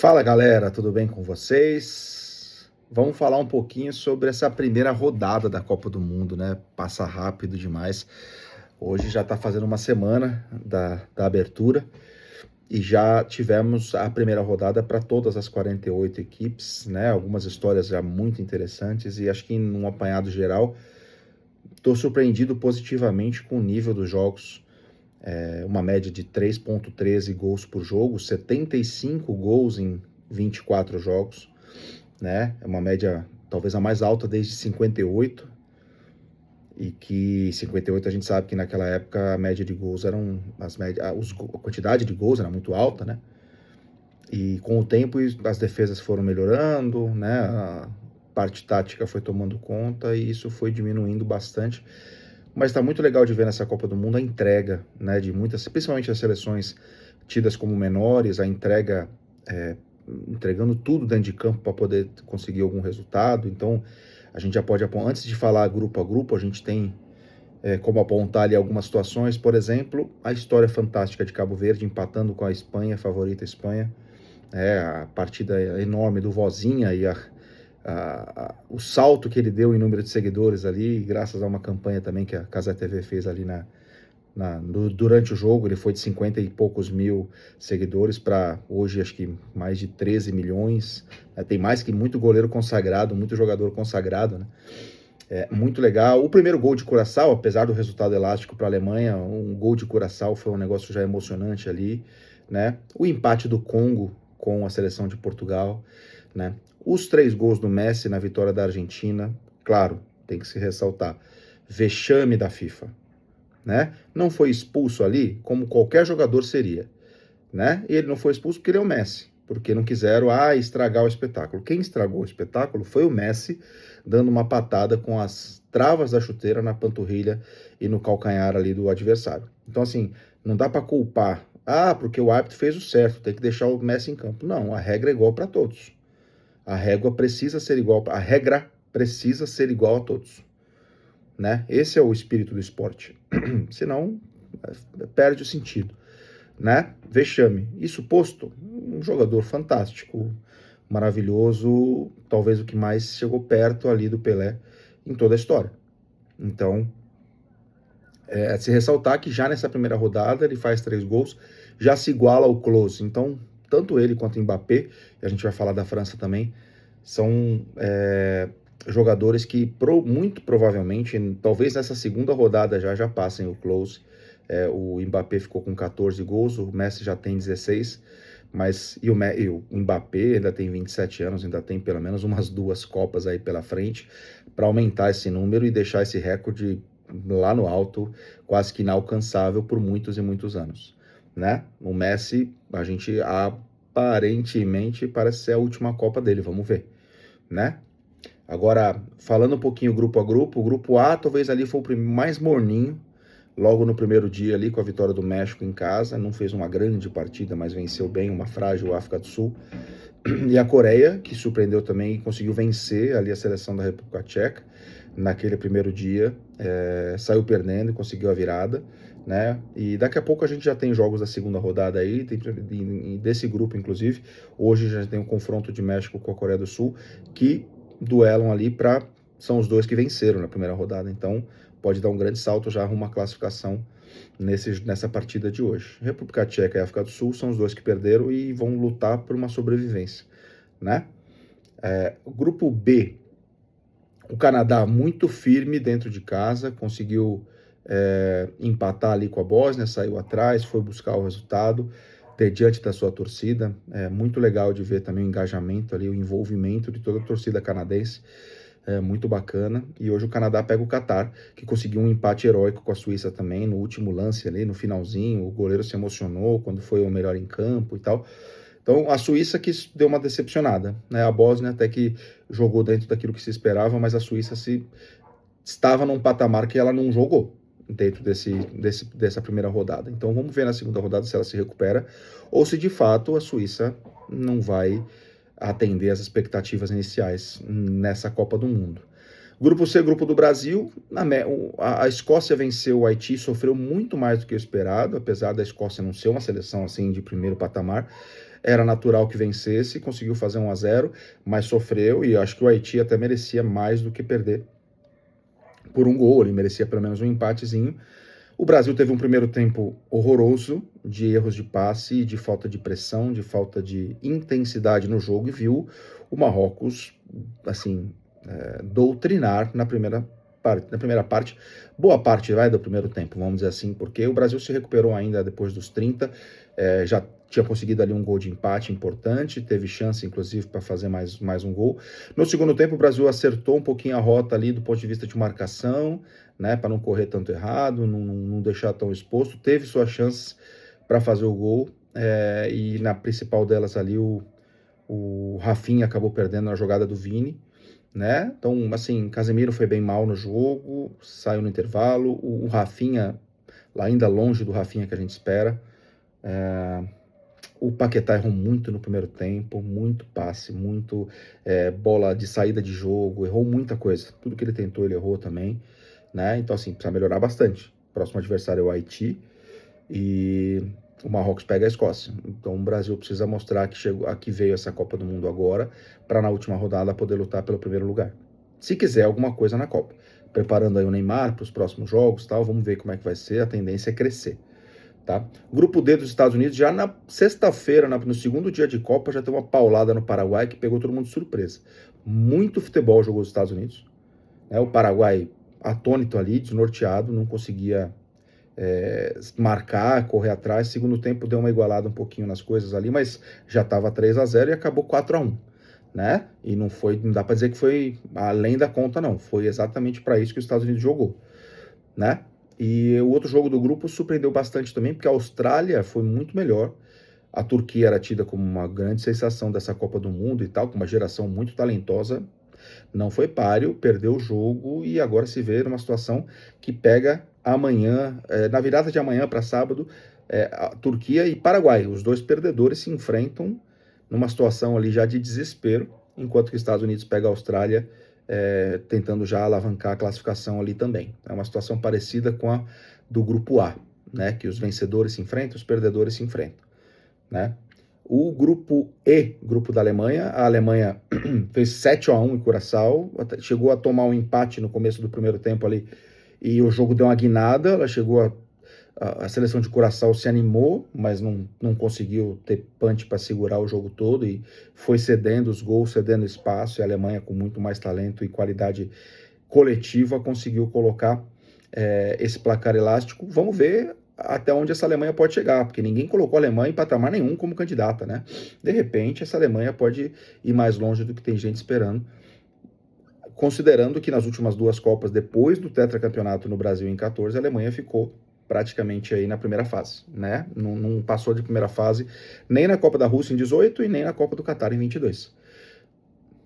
Fala galera, tudo bem com vocês? Vamos falar um pouquinho sobre essa primeira rodada da Copa do Mundo, né? Passa rápido demais. Hoje já está fazendo uma semana da abertura e já tivemos a primeira rodada para todas as 48 equipes, né? Algumas histórias já muito interessantes e acho que num apanhado geral estou surpreendido positivamente com o nível dos jogos. Uma média de 3,13 gols por jogo, 75 gols em 24 jogos, né? É uma média talvez a mais alta desde 58, e que 58 a gente sabe que naquela época a média de gols a quantidade de gols era muito alta, né? E com o tempo as defesas foram melhorando, né? A parte tática foi tomando conta e isso foi diminuindo bastante. Mas está muito legal de ver nessa Copa do Mundo a entrega, né, de muitas, principalmente as seleções tidas como menores, a entrega, entregando tudo dentro de campo para poder conseguir algum resultado. Então, a gente já pode, antes de falar grupo a grupo, a gente tem como apontar ali algumas situações. Por exemplo, a história fantástica de Cabo Verde empatando com a Espanha, a favorita Espanha, a partida enorme do Vozinha e o salto que ele deu em número de seguidores ali, graças a uma campanha também que a Casa TV fez ali durante o jogo. Ele foi de 50 e poucos mil seguidores para hoje acho que mais de 13 milhões. Tem mais que muito goleiro consagrado, muito jogador consagrado, né? Muito legal. O primeiro gol de Curaçao, apesar do resultado elástico para a Alemanha, um gol de Curaçao foi um negócio já emocionante ali, né? O empate do Congo com a seleção de Portugal, né? Os 3 gols do Messi na vitória da Argentina, claro, tem que se ressaltar, vexame da FIFA, né? Não foi expulso ali como qualquer jogador seria, né? E ele não foi expulso porque ele é o Messi, porque não quiseram estragar o espetáculo. Quem estragou o espetáculo foi o Messi, dando uma patada com as travas da chuteira na panturrilha e no calcanhar ali do adversário. Então, assim, não dá para culpar, porque o árbitro fez o certo, tem que deixar o Messi em campo. Não, a regra é igual para todos. A regra precisa ser igual a todos, né? Esse é o espírito do esporte. Senão, perde o sentido, né? Vexame. Isso posto, um jogador fantástico, maravilhoso, talvez o que mais chegou perto ali do Pelé em toda a história. Então, se ressaltar que já nessa primeira rodada ele faz 3 gols, já se iguala ao Klose. Então, tanto ele quanto o Mbappé, e a gente vai falar da França também, são jogadores que muito provavelmente, talvez nessa segunda rodada já passem o Klose. O Mbappé ficou com 14 gols, o Messi já tem 16, mas e o Mbappé ainda tem 27 anos, ainda tem pelo menos umas 2 Copas aí pela frente para aumentar esse número e deixar esse recorde lá no alto, quase que inalcançável por muitos e muitos anos, né? O Messi, a gente aparentemente parece ser a última Copa dele, vamos ver, né? Agora, falando um pouquinho grupo a grupo, o grupo A talvez ali foi o mais morninho, logo no primeiro dia ali com a vitória do México em casa, não fez uma grande partida, mas venceu bem uma frágil África do Sul. E a Coreia, que surpreendeu também e conseguiu vencer ali a seleção da República Tcheca naquele primeiro dia, saiu perdendo e conseguiu a virada, né? E daqui a pouco a gente já tem jogos da segunda rodada aí, desse grupo inclusive. Hoje já tem um confronto de México com a Coreia do Sul, que duelam ali são os dois que venceram na primeira rodada, então pode dar um grande salto já rumo à classificação nessa partida de hoje. República Tcheca e África do Sul são os dois que perderam e vão lutar por uma sobrevivência, né? O grupo B, o Canadá muito firme dentro de casa, conseguiu empatar ali com a Bósnia, saiu atrás, foi buscar o resultado diante da sua torcida. É muito legal de ver também o engajamento ali, o envolvimento de toda a torcida canadense. Muito bacana. E hoje o Canadá pega o Catar, que conseguiu um empate heróico com a Suíça também, no último lance ali, no finalzinho, o goleiro se emocionou quando foi o melhor em campo e tal. Então a Suíça que deu uma decepcionada, né? A Bósnia até que jogou dentro daquilo que se esperava, mas a Suíça estava num patamar que ela não jogou dentro dessa primeira rodada. Então vamos ver na segunda rodada se ela se recupera ou se de fato a Suíça não vai atender as expectativas iniciais nessa Copa do Mundo. Grupo C, grupo do Brasil, a Escócia venceu o Haiti, sofreu muito mais do que o esperado, apesar da Escócia não ser uma seleção assim de primeiro patamar. era natural que vencesse, conseguiu fazer 1-0, mas sofreu, e acho que o Haiti até merecia mais do que perder por um gol, ele merecia pelo menos um empatezinho. O Brasil teve um primeiro tempo horroroso, de erros de passe, de falta de pressão, de falta de intensidade no jogo, e viu o Marrocos, assim, doutrinar na primeira parte, boa parte do primeiro tempo, vamos dizer assim, porque o Brasil se recuperou ainda depois dos 30, já tinha conseguido ali um gol de empate importante, teve chance, inclusive, para fazer mais um gol. No segundo tempo, o Brasil acertou um pouquinho a rota ali do ponto de vista de marcação, né, para não correr tanto errado, não deixar tão exposto, teve suas chances para fazer o gol, e na principal delas ali o Rafinha acabou perdendo na jogada do Vini, né? Então, assim, Casemiro foi bem mal no jogo, saiu no intervalo, o Rafinha, lá ainda longe do Rafinha que a gente espera, o Paquetá errou muito no primeiro tempo, muito passe, muito bola de saída de jogo, errou muita coisa, tudo que ele tentou ele errou também, né? Então, assim, precisa melhorar bastante. O próximo adversário é o Haiti e o Marrocos pega a Escócia. Então, o Brasil precisa mostrar que aqui veio essa Copa do Mundo agora, para na última rodada poder lutar pelo primeiro lugar. Se quiser alguma coisa na Copa. Preparando aí o Neymar para os próximos jogos, tal, vamos ver como é que vai ser, a tendência é crescer. Tá? Grupo D dos Estados Unidos, já na sexta-feira, no segundo dia de Copa, já tem uma paulada no Paraguai que pegou todo mundo de surpresa. Muito futebol jogou os Estados Unidos, né? O Paraguai atônito ali, desnorteado, não conseguia marcar, correr atrás. Segundo tempo deu uma igualada um pouquinho nas coisas ali, mas já estava 3-0 e acabou 4-1, né? E não dá para dizer que foi além da conta, não. Foi exatamente para isso que os Estados Unidos jogou, né? E o outro jogo do grupo surpreendeu bastante também, porque a Austrália foi muito melhor. A Turquia era tida como uma grande sensação dessa Copa do Mundo e tal, com uma geração muito talentosa. Não foi páreo, perdeu o jogo e agora se vê numa situação que pega amanhã, na virada de amanhã para sábado, a Turquia e Paraguai. Os dois perdedores se enfrentam numa situação ali já de desespero, enquanto que os Estados Unidos pega a Austrália, tentando já alavancar a classificação ali também. É uma situação parecida com a do grupo A, né? Que os vencedores se enfrentam, os perdedores se enfrentam, né? O grupo E, grupo da Alemanha, a Alemanha fez 7-1 em Curaçao, chegou a tomar um empate no começo do primeiro tempo ali, e o jogo deu uma guinada, ela chegou a seleção de Curaçao se animou, mas não conseguiu ter punch para segurar o jogo todo, e foi cedendo os gols, cedendo espaço, e a Alemanha, com muito mais talento e qualidade coletiva, conseguiu colocar esse placar elástico. Vamos ver até onde essa Alemanha pode chegar, porque ninguém colocou a Alemanha em patamar nenhum como candidata, né? De repente, essa Alemanha pode ir mais longe do que tem gente esperando, considerando que nas últimas duas Copas, depois do tetracampeonato no Brasil em 14, a Alemanha ficou praticamente aí na primeira fase, né? Não passou de primeira fase nem na Copa da Rússia em 18 e nem na Copa do Catar em 22.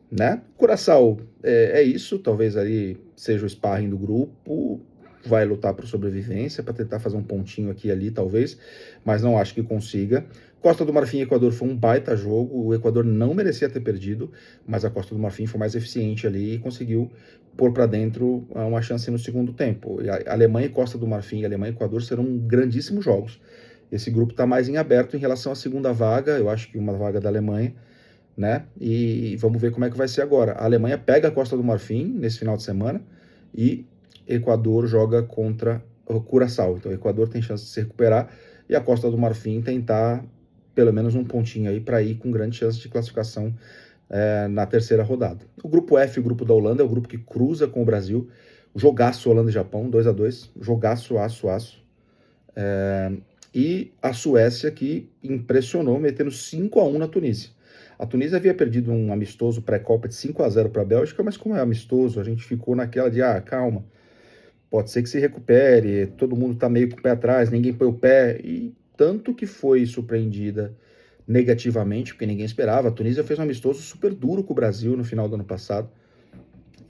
Né? Curaçao é isso, talvez ali seja o sparring do grupo, vai lutar por sobrevivência, para tentar fazer um pontinho aqui e ali, talvez, mas não acho que consiga. Costa do Marfim e Equador foi um baita jogo, o Equador não merecia ter perdido, mas a Costa do Marfim foi mais eficiente ali e conseguiu pôr para dentro uma chance no segundo tempo. E a Alemanha e Costa do Marfim e Alemanha e Equador serão grandíssimos jogos. Esse grupo está mais em aberto em relação à segunda vaga, eu acho que uma vaga da Alemanha, né? E vamos ver como é que vai ser agora. A Alemanha pega a Costa do Marfim nesse final de semana e Equador joga contra o Curaçao. Então o Equador tem chance de se recuperar e a Costa do Marfim tentar pelo menos um pontinho aí para ir com grande chance de classificação na terceira rodada. O grupo F, o grupo da Holanda, é o grupo que cruza com o Brasil. Jogaço Holanda e Japão, 2-2. Jogaço, aço. E a Suécia, que impressionou, metendo 5-1 na Tunísia. A Tunísia havia perdido um amistoso pré-copa de 5-0 para a Bélgica, mas como é amistoso, a gente ficou naquela de, calma, pode ser que se recupere, todo mundo está meio com o pé atrás, ninguém põe o pé, e tanto que foi surpreendida negativamente, porque ninguém esperava. A Tunísia fez um amistoso super duro com o Brasil no final do ano passado,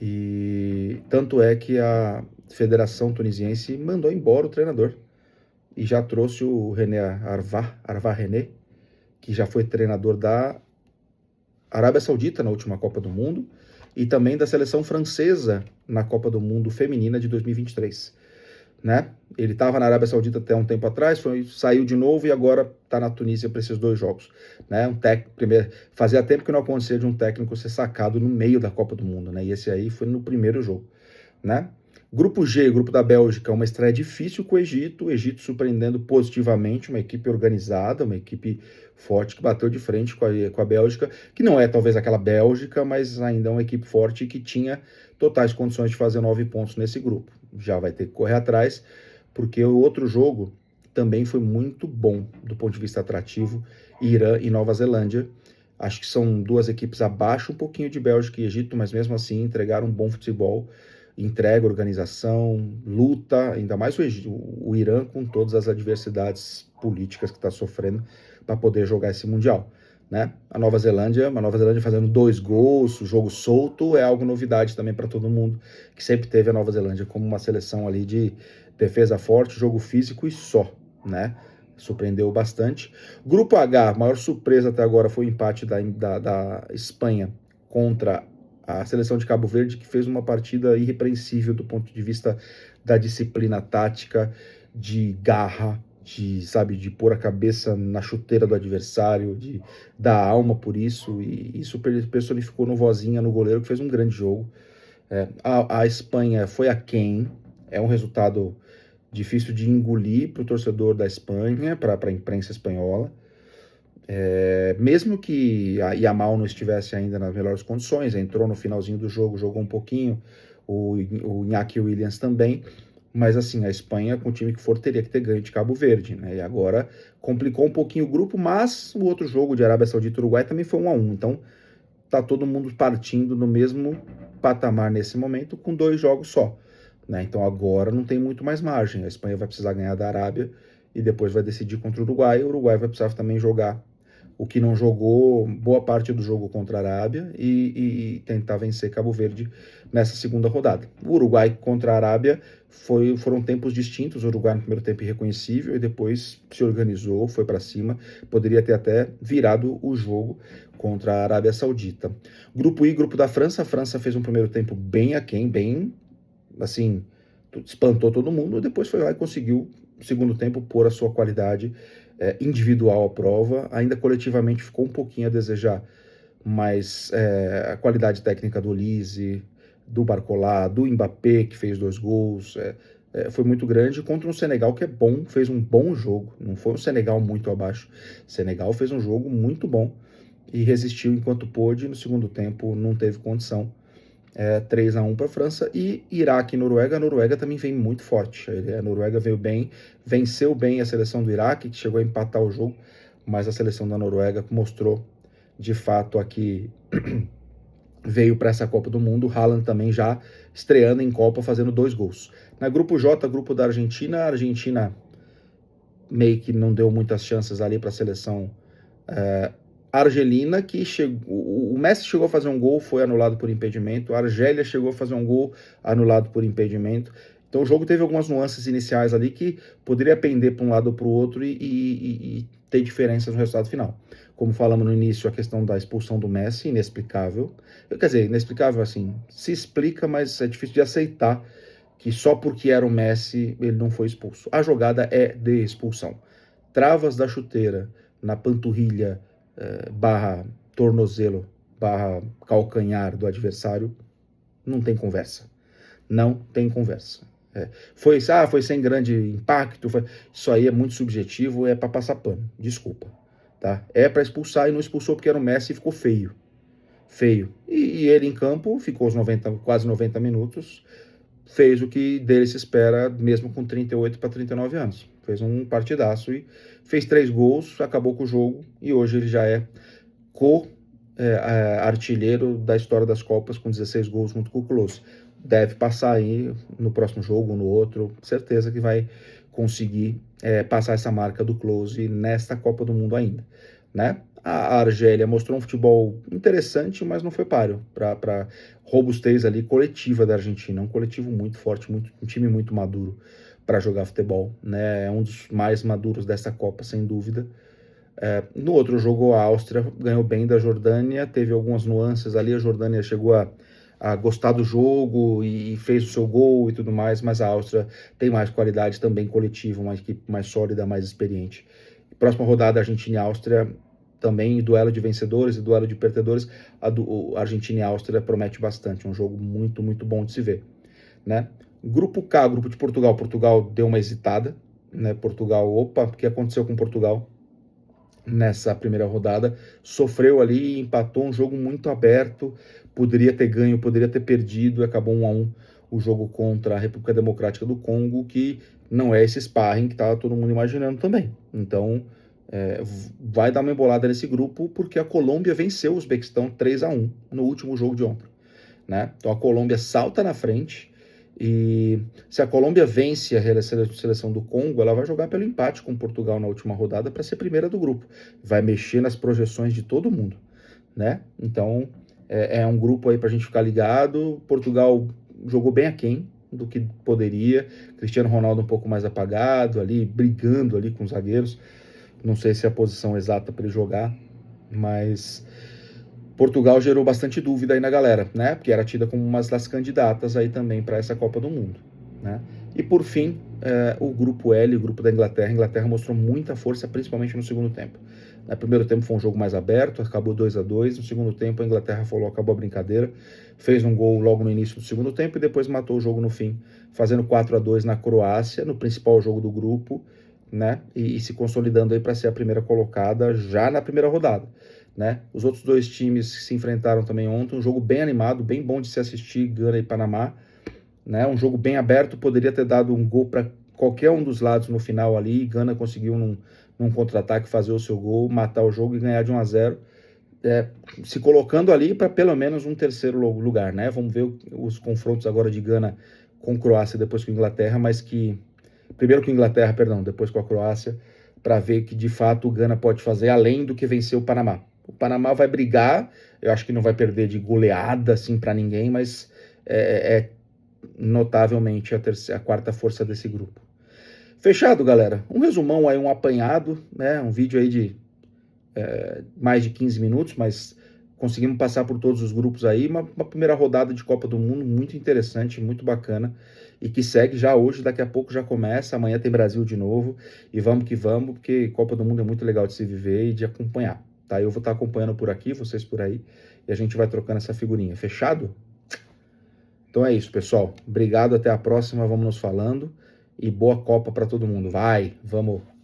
e tanto é que a Federação Tunisiense mandou embora o treinador, e já trouxe o René Arva René, que já foi treinador da Arábia Saudita na última Copa do Mundo e também da seleção francesa na Copa do Mundo feminina de 2023. né? Ele estava na Arábia Saudita até um tempo atrás, saiu de novo e agora está na Tunísia para esses 2 jogos, né? Fazia tempo que não acontecia de um técnico ser sacado no meio da Copa do Mundo, né? E esse aí foi no primeiro jogo, né? Grupo G, grupo da Bélgica, uma estreia difícil com o Egito surpreendendo positivamente, uma equipe organizada, uma equipe forte que bateu de frente com a Bélgica, que não é talvez aquela Bélgica, mas ainda é uma equipe forte que tinha totais condições de fazer 9 pontos nesse grupo. Já vai ter que correr atrás, porque o outro jogo também foi muito bom do ponto de vista atrativo, Irã e Nova Zelândia. Acho que são 2 equipes abaixo um pouquinho de Bélgica e Egito, mas mesmo assim entregaram um bom futebol, entrega, organização, luta, ainda mais o Irã com todas as adversidades políticas que está sofrendo para poder jogar esse Mundial, né? A Nova Zelândia fazendo 2 gols, jogo solto, é algo novidade também para todo mundo, que sempre teve a Nova Zelândia como uma seleção ali de defesa forte, jogo físico e só, né? Surpreendeu bastante. Grupo H, maior surpresa até agora foi o empate da Espanha contra a seleção de Cabo Verde, que fez uma partida irrepreensível do ponto de vista da disciplina tática, de garra, de pôr a cabeça na chuteira do adversário, de dar alma por isso, e isso personificou no Vozinha, no goleiro, que fez um grande jogo. A Espanha foi aquém, é um resultado difícil de engolir para o torcedor da Espanha, para a imprensa espanhola. Mesmo que a Yamal não estivesse ainda nas melhores condições, entrou no finalzinho do jogo, jogou um pouquinho, o Iñaki Williams também, mas assim, a Espanha, com o time que for, teria que ter ganho de Cabo Verde, né? E agora complicou um pouquinho o grupo, mas o outro jogo de Arábia Saudita e Uruguai também foi 1-1, então tá todo mundo partindo no mesmo patamar nesse momento, com 2 jogos só, né? Então agora não tem muito mais margem, a Espanha vai precisar ganhar da Arábia e depois vai decidir contra o Uruguai vai precisar também jogar o que não jogou boa parte do jogo contra a Arábia e tentar vencer Cabo Verde nessa segunda rodada. O Uruguai contra a Arábia foram tempos distintos, o Uruguai no primeiro tempo irreconhecível e depois se organizou, foi para cima, poderia ter até virado o jogo contra a Arábia Saudita. Grupo I, grupo da França, a França fez um primeiro tempo bem aquém, bem, assim, espantou todo mundo, depois foi lá e conseguiu, no segundo tempo, pôr a sua qualidade individual à prova, ainda coletivamente ficou um pouquinho a desejar, mas a qualidade técnica do Olise, do Barcola, do Mbappé, que fez 2 gols, foi muito grande, contra um Senegal que é bom, fez um bom jogo, não foi um Senegal muito abaixo, Senegal fez um jogo muito bom e resistiu enquanto pôde, no segundo tempo não teve condição. 3-1 para a França. E Iraque e Noruega. A Noruega também vem muito forte. A Noruega veio bem, venceu bem a seleção do Iraque, que chegou a empatar o jogo, mas a seleção da Noruega mostrou de fato aqui veio para essa Copa do Mundo. Haaland também já estreando em Copa, fazendo 2 gols. Na grupo J, grupo da Argentina, a Argentina meio que não deu muitas chances ali para a seleção argelina, que chegou, o Messi chegou a fazer um gol, foi anulado por impedimento, a Argélia chegou a fazer um gol, anulado por impedimento. Então o jogo teve algumas nuances iniciais ali que poderia pender para um lado ou para o outro e ter diferenças no resultado final. Como falamos no início, a questão da expulsão do Messi, inexplicável. Quer dizer, inexplicável assim, se explica, mas é difícil de aceitar que só porque era o Messi ele não foi expulso. A jogada é de expulsão. Travas da chuteira na panturrilha barra tornozelo, barra calcanhar do adversário, não tem conversa. Não tem conversa. Foi sem grande impacto, isso aí é muito subjetivo, é para passar pano, desculpa. Tá? É para expulsar e não expulsou porque era o Messi e ficou feio. Feio. E ele em campo ficou quase 90 minutos, fez o que dele se espera, mesmo com 38 para 39 anos. Fez um partidaço e fez 3 gols, acabou com o jogo e hoje ele já é artilheiro da história das Copas com 16 gols junto com o Klose. Deve passar aí no próximo jogo, no outro, certeza que vai conseguir passar essa marca do Klose nesta Copa do Mundo ainda, né? A Argélia mostrou um futebol interessante, mas não foi páreo para robustez ali coletiva da Argentina, um coletivo muito forte, um time muito maduro para jogar futebol, né? É um dos mais maduros dessa Copa, sem dúvida. No outro jogo, a Áustria ganhou bem da Jordânia, teve algumas nuances ali, a Jordânia chegou a a gostar do jogo e fez o seu gol e tudo mais, mas a Áustria tem mais qualidade também coletiva, uma equipe mais sólida, mais experiente. Próxima rodada, Argentina e Áustria, também duelo de vencedores e duelo de perdedores. A Argentina e a Áustria promete bastante, um jogo muito, muito bom de se ver, né? Grupo K, grupo de Portugal. Portugal deu uma hesitada, né? Portugal, opa, o que aconteceu com Portugal nessa primeira rodada? Sofreu ali, empatou um jogo muito aberto, poderia ter ganho, poderia ter perdido, acabou 1-1 o jogo contra a República Democrática do Congo, que não é esse sparring que estava todo mundo imaginando também. Então, vai dar uma embolada nesse grupo, porque a Colômbia venceu o Uzbequistão 3-1 no último jogo de ontem, né? Então a Colômbia salta na frente, e se a Colômbia vence a seleção do Congo, ela vai jogar pelo empate com Portugal na última rodada para ser primeira do grupo. Vai mexer nas projeções de todo mundo, né? Então é um grupo aí para a gente ficar ligado. Portugal jogou bem aquém do que poderia. Cristiano Ronaldo um pouco mais apagado ali, brigando ali com os zagueiros. Não sei se é a posição exata para ele jogar, mas Portugal gerou bastante dúvida aí na galera, né? Porque era tida como uma das candidatas aí também para essa Copa do Mundo, né? E por fim, o grupo L, o grupo da Inglaterra. A Inglaterra mostrou muita força, principalmente no segundo tempo. No primeiro tempo foi um jogo mais aberto, acabou 2-2. No segundo tempo, a Inglaterra falou, acabou a brincadeira, fez um gol logo no início do segundo tempo e depois matou o jogo no fim, fazendo 4-2 na Croácia, no principal jogo do grupo, né? E se consolidando aí para ser a primeira colocada já na primeira rodada, né? Os outros dois times se enfrentaram também ontem, um jogo bem animado, bem bom de se assistir, Gana e Panamá, né? Um jogo bem aberto, poderia ter dado um gol para qualquer um dos lados no final ali. Gana conseguiu num contra-ataque fazer o seu gol, matar o jogo e ganhar de 1-0, se colocando ali para pelo menos um terceiro lugar, né? Vamos ver os confrontos agora de Gana com Croácia, depois com Inglaterra, mas que primeiro com Inglaterra, perdão, depois com a Croácia, para ver que de fato o Gana pode fazer além do que vencer o Panamá. O Panamá vai brigar, eu acho que não vai perder de goleada assim para ninguém, mas é notavelmente a quarta força desse grupo. Fechado, galera? Um resumão aí, um apanhado, né? Um vídeo aí de mais de 15 minutos, mas conseguimos passar por todos os grupos aí. Uma primeira rodada de Copa do Mundo muito interessante, muito bacana, e que segue já hoje, daqui a pouco já começa, amanhã tem Brasil de novo, e vamos que vamos, porque Copa do Mundo é muito legal de se viver e de acompanhar, tá? Eu vou estar acompanhando por aqui, vocês por aí, e a gente vai trocando essa figurinha. Fechado? Então é isso, pessoal. Obrigado, até a próxima, vamos nos falando, e boa Copa para todo mundo. Vai, vamos!